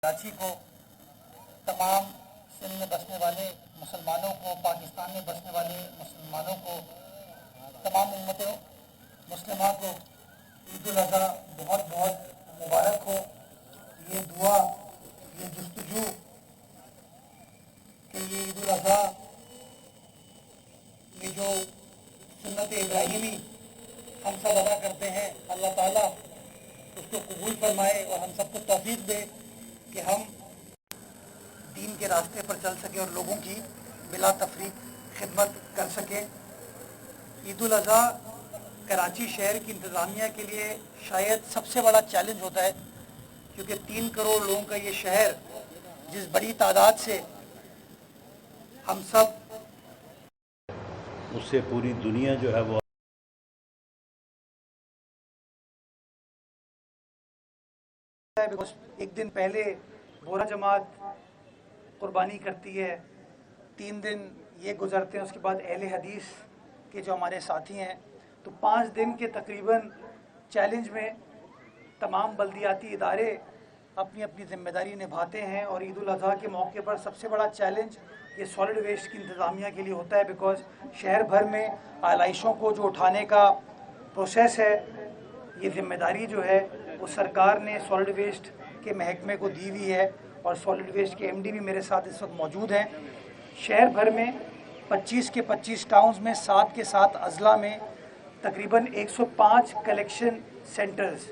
कराची को, तमाम सिंध में बसने वाले मुसलमानों को, पाकिस्तान में बसने वाले मुसलमानों को, तमाम उम्मत मुस्लिमा को ईद उल अज़हा बहुत बहुत मुबारक हो। ये दुआ, ये जुस्तजू कि ये ईद उल अज़हा, ये जो सुन्नत इब्राहिमी हम सब अदा करते हैं, अल्लाह ताला उसको कबूल फरमाए और हम सबको तौफीक दे कि हम दीन के रास्ते पर चल सकें और लोगों की बिला तफरीक खिदमत कर सकें। ईद उल अज़हा कराची शहर की इंतज़ामिया के लिए शायद सबसे बड़ा चैलेंज होता है, क्योंकि 3 करोड़ लोगों का ये शहर, जिस बड़ी तादाद से हम सब, उससे पूरी दुनिया जो है वो एक दिन पहले बोरा जमात कुर्बानी करती है, 3 दिन ये गुजरते हैं, उसके बाद अहले हदीस के जो हमारे साथी हैं, तो 5 दिन के तकरीबन चैलेंज में तमाम बल्दियाती इदारे अपनी अपनी ज़िम्मेदारी निभाते हैं। और ईद उल अज़हा के मौके पर सबसे बड़ा चैलेंज ये सॉलिड वेस्ट की इंतज़ामिया के लिए होता है, बिकॉज़ शहर भर में आलाइशों को जो उठाने का प्रोसेस है, ये ज़िम्मेदारी जो है वो सरकार ने सॉलिड वेस्ट के महकमे को दी हुई है। और सॉलिड वेस्ट के एमडी भी मेरे साथ इस वक्त मौजूद हैं। शहर भर में 25 के 25 टाउन्स में, 7 के 7 अजला में तकरीबन 105 कलेक्शन सेंटर्स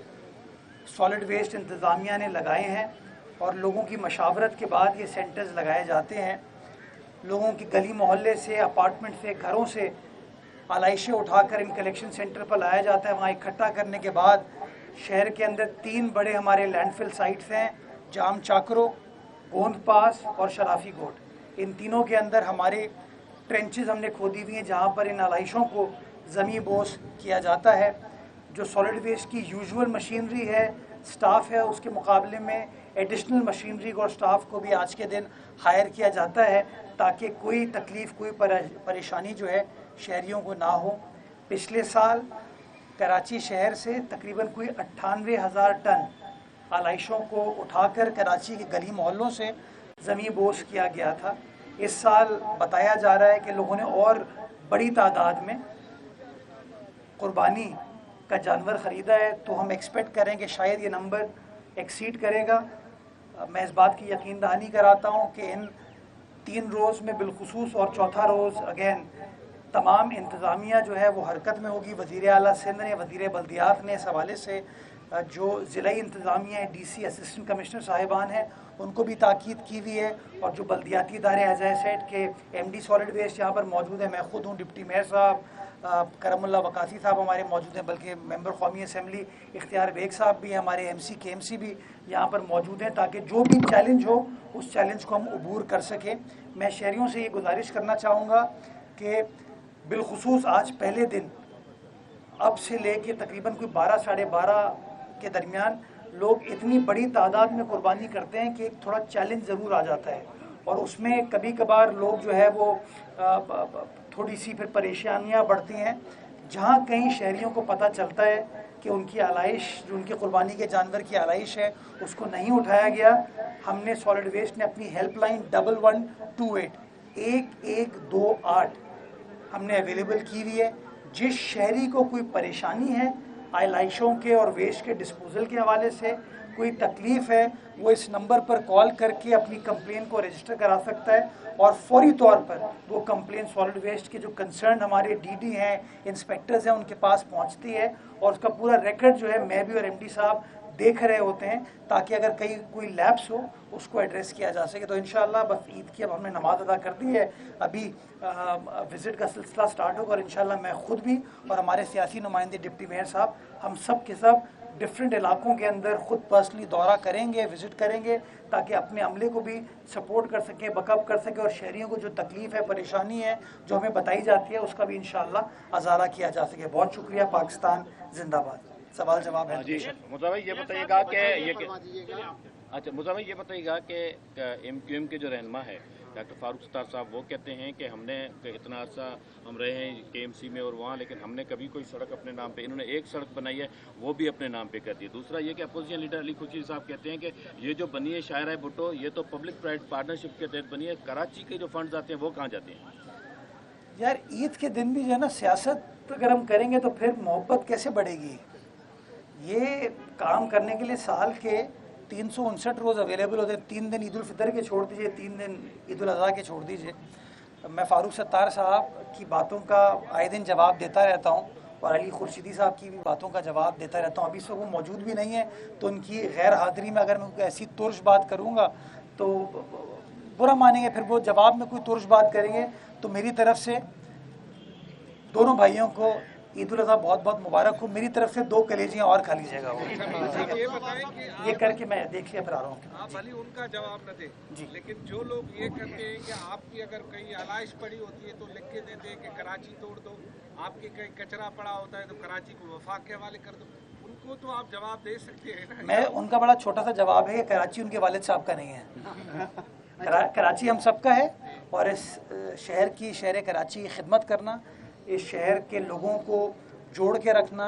सॉलिड वेस्ट इंतज़ामिया ने लगाए हैं और लोगों की मशावरत के बाद ये सेंटर्स लगाए जाते हैं। लोगों की गली मोहल्ले से, अपार्टमेंट से, घरों से आलाइशें उठाकर इन कलेक्शन सेंटर पर लाया जाता है। वहाँ इकट्ठा करने के बाद शहर के अंदर 3 बड़े हमारे लैंडफिल साइट्स हैं, जाम चाकरो, गोंद पास और शराफी गोट। इन तीनों के अंदर हमारे ट्रेंचेस हमने खोदी हुई हैं, जहाँ पर इन आलाइशों को ज़मीं बोस किया जाता है। जो सॉलिड वेस्ट की यूजुअल मशीनरी है, स्टाफ है, उसके मुकाबले में एडिशनल मशीनरी और स्टाफ को भी आज के दिन हायर किया जाता है, ताकि कोई तकलीफ़, कोई परेशानी जो है शहरियों को ना हो। पिछले साल कराची शहर से तकरीबन कोई 98,000 टन आलाइशों को उठाकर कराची के गली मोहल्लों से ज़मीं बोस किया गया था। इस साल बताया जा रहा है कि लोगों ने और बड़ी तादाद में कुर्बानी का जानवर ख़रीदा है, तो हम एक्सपेक्ट करें कि शायद ये नंबर एक्सीड करेगा। मैं इस बात की यकीन दहानी कराता हूँ कि इन 3 रोज़ में बिलखुसूस और चौथा रोज़ अगेन तमाम इंतज़ामिया जो है वो हरकत में होगी। वज़ीर आला सिंध ने, वज़ीर बल्दियात ने इस हवाले से जो ज़िला इंतज़ामिया है, डीसी, असिस्टेंट कमिश्नर साहिबान हैं, उनको भी ताकीद की हुई है। और जो बल्दियाती इदारे एज आई सेड के एमडी सॉलिड वेस्ट यहाँ पर मौजूद है, मैं खुद हूँ, डिप्टी मेयर साहब करमुल्ला वकासी साहब हमारे मौजूद हैं, बल्कि मेंबर कौमी असम्बली इख्तियार बेग साहब भी, हमारे एमसी KMC भी यहाँ पर मौजूद हैं, ताकि जो भी चैलेंज हो उस चैलेंज को हम अबूर कर सकें। मैं शहरियों से ये गुजारिश करना चाहूँगा कि बिलखुसूस आज पहले दिन अब से लेके तकरीबन कोई 12 साढ़े 12 के दरमियान लोग इतनी बड़ी तादाद में कुर्बानी करते हैं कि एक थोड़ा चैलेंज ज़रूर आ जाता है, और उसमें कभी कभार लोग जो है वो थोड़ी सी फिर परेशानियां बढ़ती हैं। जहाँ कहीं शहरियों को पता चलता है कि उनकी आलाइश, जो उनकी कुर्बानी के जानवर की आलाइश है, उसको नहीं उठाया गया, हमने सॉलिड वेस्ट ने अपनी हेल्पलाइन 1128 1128 हमने अवेलेबल की हुई है। जिस शहरी को कोई परेशानी है आलाइशों के और वेस्ट के डिस्पोजल के हवाले से, कोई तकलीफ़ है, वो इस नंबर पर कॉल करके अपनी कंप्लेन को रजिस्टर करा सकता है और फौरी तौर पर वो कंप्लेन सॉलिड वेस्ट के जो कंसर्न हमारे डीडी हैं, इंस्पेक्टर्स हैं, उनके पास पहुंचती है। और उसका पूरा रिकॉर्ड जो है मैं भी और एमडी साहब देख रहे होते हैं, ताकि अगर कहीं कोई लैप्स हो उसको एड्रेस किया जा सके। तो इंशाअल्लाह बस ईद की अब हमने नमाज अदा कर दी है, अभी विज़िट का सिलसिला स्टार्ट होगा, और इंशाअल्लाह मैं खुद भी और हमारे सियासी नुमाइंदे डिप्टी मेयर साहब, हम सब के सब डिफरेंट इलाकों के अंदर खुद पर्सनली दौरा करेंगे, विज़िट करेंगे, ताकि अपने अमले को भी सपोर्ट कर सकें, बकअप कर सकें, और शहरियों को जो तकलीफ़ है, परेशानी है जो हमें बताई जाती है, उसका भी इंशाअल्लाह अज़ाला किया जा सके। बहुत शुक्रिया। पाकिस्तान जिंदाबाद। सवाल जवाब है जी। मुसा भाई ये बताइएगा कि ये अच्छा, मुसा भाई ये बताइएगा कि MQM के जो रहनुमा है डॉक्टर फारूक सत्तार साहब वो कहते हैं कि हमने इतना अर्सा हम रहे हैं KMC में और वहाँ, लेकिन हमने कभी कोई सड़क अपने नाम पे, इन्होंने एक सड़क बनाई है वो भी अपने नाम पे कर दी। दूसरा ये कि अपोजिशन लीडर अली खुर्शीद साहब कहते हैं कि ये जो बनी है शायरा भुट्टो, ये तो पब्लिक प्राइवेट पार्टनरशिप के तहत बनी है, कराची के जो फंड्स आते हैं वो कहाँ जाते हैं? यार ईद के दिन भी जो है ना सियासत अगर हम करेंगे तो फिर मोहब्बत कैसे बढ़ेगी? ये काम करने के लिए साल के 359 रोज़ अवेलेबल होते हैं। 3 दिन ईद उल फितर के छोड़ दीजिए, 3 दिन ईद उल अज़हा के छोड़ दीजिए। मैं फारूक सत्तार साहब की बातों का आए दिन जवाब देता रहता हूँ और अली खुर्शीदी साहब की भी बातों का जवाब देता रहता हूँ। अभी से वो मौजूद भी नहीं है तो उनकी गैर हाज़िरी में अगर मैं ऐसी तुर्श बात करूँगा तो बुरा मानेंगे। फिर वो जवाब में कोई तुर्श बात करेंगे तो मेरी तरफ से दोनों भाइयों को ईद उल अज़हा बहुत बहुत मुबारक हो। मेरी तरफ से 2 कलेजियाँ और खा लीजिएगा वो। ये बताएं कि ये करके मैं देखिए फिर आ रहा हूँ। आप भले उनका जवाब न दें जी। लेकिन जो लोग ये कहते हैं कि आपकी अगर कहीं आलाइश पड़ी होती है तो लिख के देते हैं कि कराची तोड़ दो, आपके कहीं कचरा पड़ा होता है तो कराची को वफाक के हवाले कर दो, उनको तो आप जवाब दे सकते हैं ना। मैं उनका बड़ा छोटा सा जवाब है कि कराची उनके वालिद साहब का नहीं है। कराची हम सबका है और इस शहर कराची की खिदमत करना, इस शहर के लोगों को जोड़ के रखना,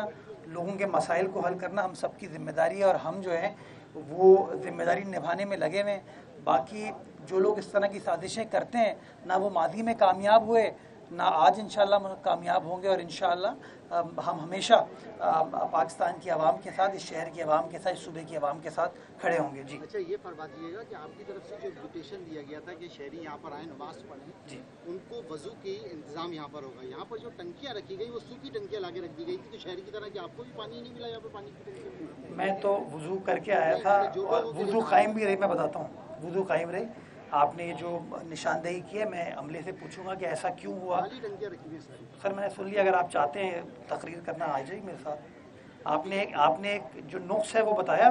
लोगों के मसाइल को हल करना हम सबकी ज़िम्मेदारी है और हम जो है वो ज़िम्मेदारी निभाने में लगे हुए हैं। बाकी जो लोग इस तरह की साजिशें करते हैं ना वो माजी में कामयाब हुए ना आज इंशाल्लाह कामयाब होंगे और इंशाल्लाह हम हमेशा पाकिस्तान की आवाम के साथ, इस शहर की आवाम के साथ, इस सूबे की आवाम के साथ खड़े होंगे। जी अच्छा, ये फरमा दीजिएगा कि आपकी तरफ से जो इन्विटेशन दिया गया था कि शहरी यहाँ पर आए, नमाज पढ़ें, जी उनको वजू के इंतजाम यहाँ पर होगा। यहाँ पर जो टंकियाँ रखी गई वो सूखी टंकियाँ लाके रख दी गई थी, तो शहरी की तरह कि आपको भी पानी नहीं मिला यहाँ पर पानी की टंकी? मैं तो वज़ू करके आया था और वज़ू कायम भी रही। मैं बताता हूँ, वज़ू कायम रही। आपने ये जो निशानदेही की है मैं अमले से पूछूंगा कि ऐसा क्यों हुआ। खाली टंकियाँ रखी हुई सारी। सर मैंने सुन लिया, अगर आप चाहते हैं तकरीर करना आ जाइए मेरे साथ। आपने एक जो नुक्स है वो बताया,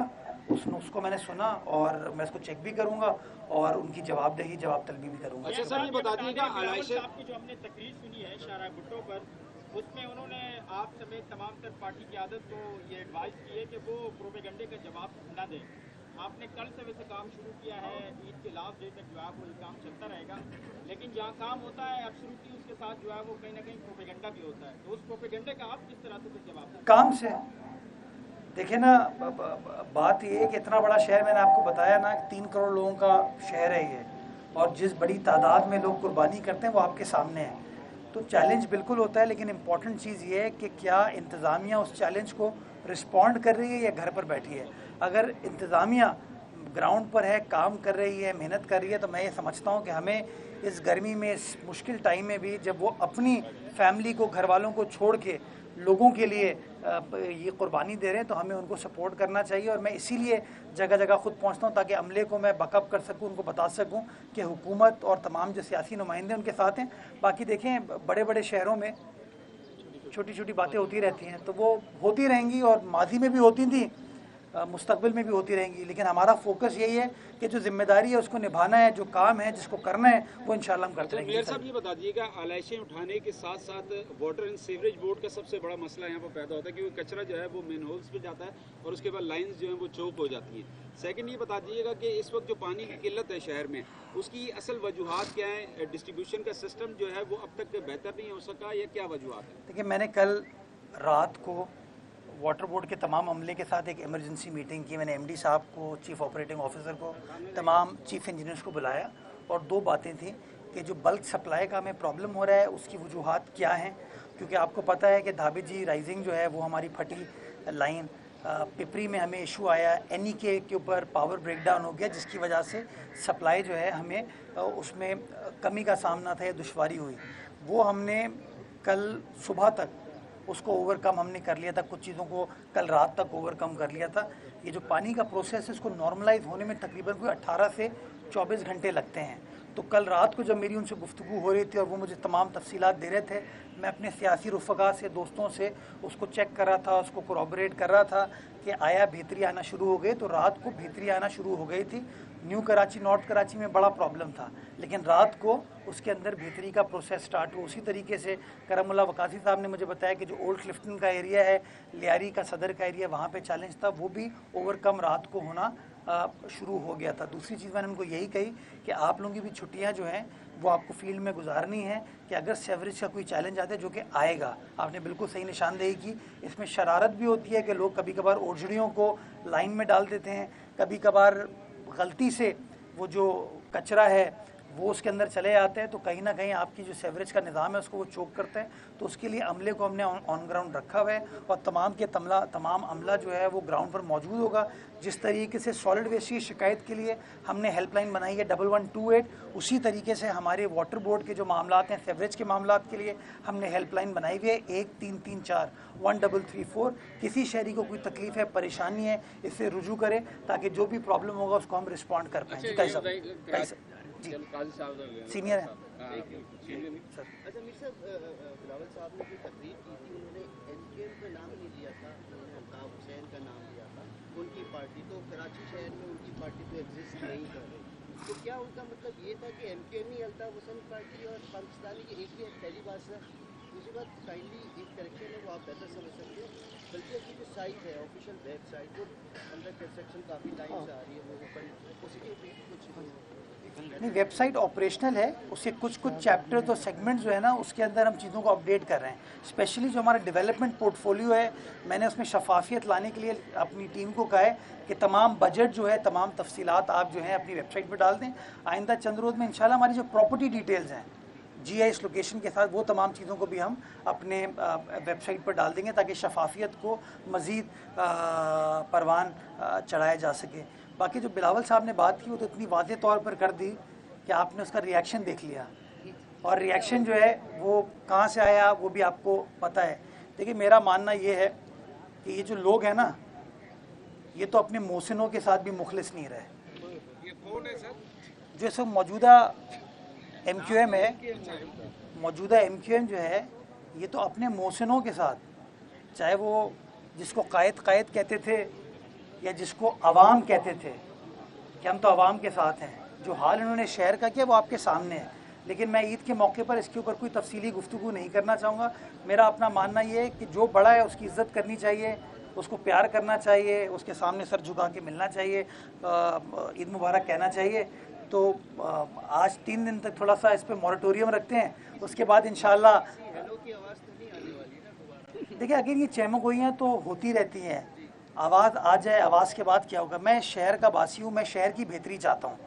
उस नुक्स को मैंने सुना और मैं इसको चेक भी करूंगा और उनकी जवाब तलबी भी करूंगा। अच्छा सर, ये बता दीजिएगा आपकी जो हमने तकरीर सुनी है शायरा भुट्टो पर, उसमें उन्होंने आप समेत तमाम तर पार्टी की आदत को ये एडवाइस की है कि वो प्रोपेगेंडे का जवाब न दें। आपने कल से वैसे काम शुरू किया है, ईद के लास्ट डे तक जो है वो ये काम चलता रहेगा, लेकिन जहाँ काम होता है एब्सोल्युटली उसके साथ जो है वो कहीं ना कहीं प्रोपेगेंडा भी होता है, तो उस प्रोपेगेंडे का आप किस तरह से फिर जवाब दें? काम से देखिए ना, बात ये है कि इतना बड़ा शहर, मैंने आपको बताया ना 3 करोड़ लोगों का शहर है ये, और जिस बड़ी तादाद में लोग कुर्बानी करते हैं वो आपके सामने है। तो चैलेंज बिल्कुल होता है, लेकिन इम्पॉर्टेंट चीज़ ये है कि क्या इंतज़ामिया उस चैलेंज को रिस्पॉन्ड कर रही है या घर पर बैठी है। अगर इंतज़ामिया ग्राउंड पर है, काम कर रही है, मेहनत कर रही है, तो मैं ये समझता हूँ कि हमें इस गर्मी में, इस मुश्किल टाइम में भी, जब वो अपनी फैमिली को, घर वालों को छोड़ के लोगों के लिए ये कुर्बानी दे रहे हैं, तो हमें उनको सपोर्ट करना चाहिए। और मैं इसीलिए जगह जगह ख़ुद पहुंचता हूं ताकि अमले को मैं बैकअप कर सकूं, उनको बता सकूं कि हुकूमत और तमाम जो सियासी नुमाइंदे उनके साथ हैं। बाकी देखें, बड़े बड़े शहरों में छोटी छोटी बातें होती रहती हैं, तो वो होती रहेंगी और माजी में भी होती थी, मुस्तकबिल में भी होती रहेंगी, लेकिन हमारा फोकस यही है कि जो जिम्मेदारी है उसको निभाना है, जो काम है जिसको करना है वो इंशाल्लाह हम करते रहेंगे। मेयर साहब ये बता दीजिएगा, आलाइशें उठाने के साथ साथ वाटर एंड सीवरेज बोर्ड का सबसे बड़ा मसला यहाँ पर पैदा होता है, क्योंकि कचरा जो है वो मेन होल्स पे जाता है और उसके बाद लाइन्स जो है वो चौक हो जाती हैं। सेकंड ये बता दीजिएगा कि इस वक्त जो पानी की किल्लत है शहर में, उसकी असल वजूहात क्या है? डिस्ट्रीब्यूशन का सिस्टम जो है वो अब तक बेहतर नहीं हो सका, या क्या वजूहात है? देखिए, मैंने कल रात को वाटर बोर्ड के तमाम अमले के साथ एक इमरजेंसी मीटिंग की। मैंने एमडी साहब को, चीफ ऑपरेटिंग ऑफिसर को, तमाम चीफ इंजीनियर्स को बुलाया और 2 बातें थी कि जो बल्क सप्लाई का हमें प्रॉब्लम हो रहा है उसकी वजूहात क्या हैं, क्योंकि आपको पता है कि धाबेजी राइजिंग जो है वो हमारी फटी लाइन, पिपरी में हमें इशू आया, NEK के ऊपर पावर ब्रेकडाउन हो गया, जिसकी वजह से सप्लाई जो है हमें उसमें कमी का सामना था या दुश्वारी हुई। वो हमने कल सुबह तक उसको ओवरकम हमने कर लिया था, कुछ चीज़ों को कल रात तक ओवरकम कर लिया था। ये जो पानी का प्रोसेस है इसको नॉर्मलाइज होने में तकरीबन कोई 18 से 24 घंटे लगते हैं। तो कल रात को जब मेरी उनसे गुफ्तगू हो रही थी और वो मुझे तमाम तफसीलात दे रहे थे, मैं अपने सियासी रुफ़क़ा से, दोस्तों से उसको चेक कर रहा था, उसको कोरॉबरेट कर रहा था कि आया बेहतरी आना शुरू हो गई। तो रात को बेहतरी आना शुरू हो गई थी। न्यू कराची, नॉर्थ कराची में बड़ा प्रॉब्लम था, लेकिन रात को उसके अंदर बेहतरी का प्रोसेस स्टार्ट हुआ। उसी तरीके से करमुल्ला वकासी साहब ने मुझे बताया कि जो ओल्ड क्लिफ्टन का एरिया है, लियारी का सदर का एरिया, वहाँ पे चैलेंज था, वो भी ओवरकम रात को होना शुरू हो गया था। दूसरी चीज़ मैंने उनको यही कही कि आप लोगों की भी छुट्टियां जो हैं वो आपको फील्ड में गुजारनी है कि अगर सीवरेज का कोई चैलेंज आता है, जो कि आएगा, आपने बिल्कुल सही निशानदेही की। इसमें शरारत भी होती है कि लोग कभी कभार ओझड़ियों को लाइन में डाल देते हैं, कभी कभार गलती से वो जो कचरा है वो उसके अंदर चले आते हैं, तो कहीं ना कहीं आपकी जो सीवरेज का निज़ाम है उसको वो चोक करते हैं। तो उसके लिए अमले को हमने ऑन ग्राउंड रखा हुआ है और तमाम अमला जो है वो ग्राउंड पर मौजूद होगा। जिस तरीके से सॉलिड वेस्ट की शिकायत के लिए हमने हेल्पलाइन बनाई है 1128, उसी तरीके से हमारे वाटर बोर्ड के जो मामलात हैं, सीवरेज के मामलात के लिए हमने हेल्पलाइन बनाई हुई है 1334 1334। किसी शहरी को कोई तकलीफ है, परेशानी है, इससे रुजू करें ताकि जो भी प्रॉब्लम होगा उसको हम रिस्पॉन्ड कर पाएँ। जी जी सीनियर है सर। अच्छा मीर साहब, बिलावल साहब ने जो तकरीर की थी उन्होंने एनकेएम का नाम नहीं लिया था, उन्होंने अल्ताफ हुसैन का नाम लिया था। उनकी पार्टी तो कराची शहर में उनकी पार्टी तो एग्जिस्ट नहीं कर रही, तो क्या उनका मतलब ये था कि एनकेएम ही अल्ताफ हुसैन पार्टी और पाकिस्तानी की एक ही पहली बात सर। दूसरी बात काइंडली एक करेक्शन है वो आप बेहतर समझ सकते हैं, बल्कि उसकी जो साइट है ऑफिशियल वेबसाइट वो अंडर कंस्ट्रक्शन काफ़ी टाइम से आ रही है, वो ओपन उसके पे कुछ नहीं, वेबसाइट ऑपरेशनल है, उसके कुछ चैप्टर्स और सेगमेंट्स जो है ना उसके अंदर हम चीज़ों को अपडेट कर रहे हैं। स्पेशली जो हमारा डेवलपमेंट पोर्टफोलियो है, मैंने उसमें शफाफियत लाने के लिए अपनी टीम को कहा है कि तमाम बजट जो है, तमाम तफसीलात आप जो है अपनी वेबसाइट पर डाल दें। आइंदा चंद रोज़ में इंशाल्लाह हमारी जो प्रॉपर्टी डिटेल्स हैं GIS लोकेशन के साथ, वो तमाम चीज़ों को भी हम अपने वेबसाइट पर डाल देंगे ताकि शफाफियत को मज़ीद परवान चढ़ाया जा सके। बाकी जो बिलावल साहब ने बात की वो तो इतनी वाज़ेह तौर पर कर दी कि आपने उसका रिएक्शन देख लिया, और रिएक्शन जो है वो कहाँ से आया वो भी आपको पता है। देखिए मेरा मानना ये है कि ये जो लोग हैं ना, ये तो अपने मोहसिनों के साथ भी मुखलिस नहीं रहे। ये कौन है सर? जो सब मौजूदा MQM है, मौजूदा MQM जो है ये तो अपने मोहसिनों के साथ, चाहे वो जिसको कायद कहते थे या जिसको अवाम कहते थे कि हम तो अवाम के साथ हैं, जो हाल इन्होंने शहर का किया वो आपके सामने है। लेकिन मैं ईद के मौके पर इसके ऊपर कोई तफसीली गुफ्तगू नहीं करना चाहूँगा। मेरा अपना मानना ये है कि जो बड़ा है उसकी इज़्ज़त करनी चाहिए, उसको प्यार करना चाहिए, उसके सामने सर झुका के मिलना चाहिए, ईद मुबारक कहना चाहिए। तो आज 3 दिन तक थोड़ा सा इस पर मॉरेटोरियम रखते हैं, उसके बाद इंशाल्लाह देखिए अगर ये चहमगोइयाँ तो होती रहती हैं, आवाज़ आ जाए, आवाज़ के बाद क्या होगा। मैं शहर का वासी हूँ, मैं शहर की बेहतरी चाहता हूँ,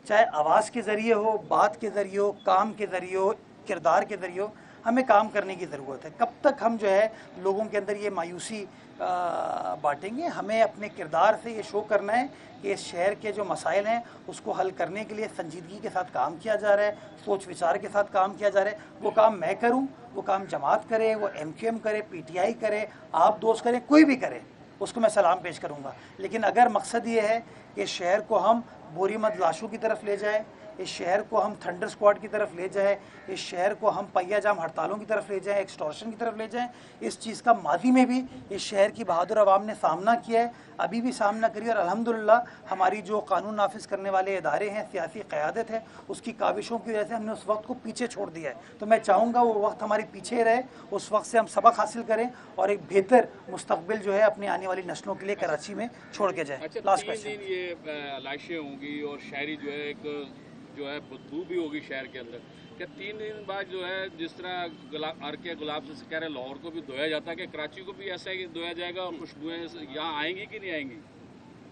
चाहे आवाज़ के ज़रिए हो, बात के ज़रिए हो, काम के ज़रिए हो, किरदार के ज़रिए हो, हमें काम करने की ज़रूरत है। कब तक हम जो है लोगों के अंदर ये मायूसी बांटेंगे? हमें अपने किरदार से ये शो करना है कि इस शहर के जो मसाइल हैं उसको हल करने के लिए संजीदगी के साथ काम किया जा रहा है, सोच विचार के साथ काम किया जा रहा है। वो काम मैं करूँ, वो काम जमात करे, वो MQM करे, PTI करे, आप दोस्त करें, कोई भी करे, उसको मैं सलाम पेश करूँगा। लेकिन अगर मकसद ये है कि शहर को हम बोरीमद लाशों की तरफ ले जाए, इस शहर को हम थंडर स्क्वाड की तरफ ले जाए, इस शहर को हम पहिया जाम हड़तालों की तरफ ले जाएं, एक्सटॉर्शन की तरफ ले जाएं, इस चीज़ का माजी में भी इस शहर की बहादुर आवाम ने सामना किया है, अभी भी सामना करिए। और अल्हम्दुलिल्लाह हमारी जो कानून नाफिज करने वाले इदारे हैं, सियासी क़यादत है, उसकी काविशों की वजह से हमने उस वक्त को पीछे छोड़ दिया है। तो मैं चाहूँगा वो वक्त हमारे पीछे रहे, उस वक्त से हम सबक हासिल करें और एक बेहतर मुस्तकबिल जो है अपनी आने वाली नस्लों के लिए कराची में छोड़ के जाए। लास्ट क्वेश्चन, ये लाशें होंगी और शहरी जो है एक जो है बदबू भी होगी शहर के अंदर, क्या 3 दिन बाद जो है जिस तरह अर्के गुलाब से कह रहे लाहौर को भी धोया जाता है, कि कराची को भी ऐसा ही धोया जाएगा और खुशबुएं यहाँ आएंगी कि नहीं आएंगी?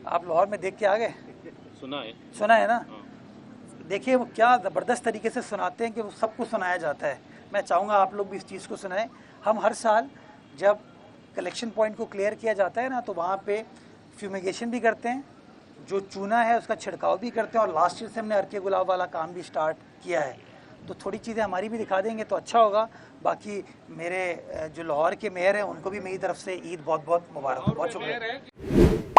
आप लाहौर में देख के आ गए? सुना है ना? देखिए वो क्या ज़बरदस्त तरीके से सुनाते हैं कि वो सबको सुनाया जाता है। मैं चाहूँगा आप लोग भी इस चीज़ को सुनाएं। हम हर साल जब कलेक्शन पॉइंट को क्लियर किया जाता है ना, तो वहाँ पे फ्यूमिगेशन भी करते हैं, जो चूना है उसका छिड़काव भी करते हैं, और लास्ट ईयर से हमने अर्के गुलाब वाला काम भी स्टार्ट किया है। तो थोड़ी चीज़ें हमारी भी दिखा देंगे तो अच्छा होगा। बाकी मेरे जो लाहौर के मेयर हैं उनको भी मेरी तरफ से ईद बहुत बहुत मुबारक। बहुत शुक्रिया।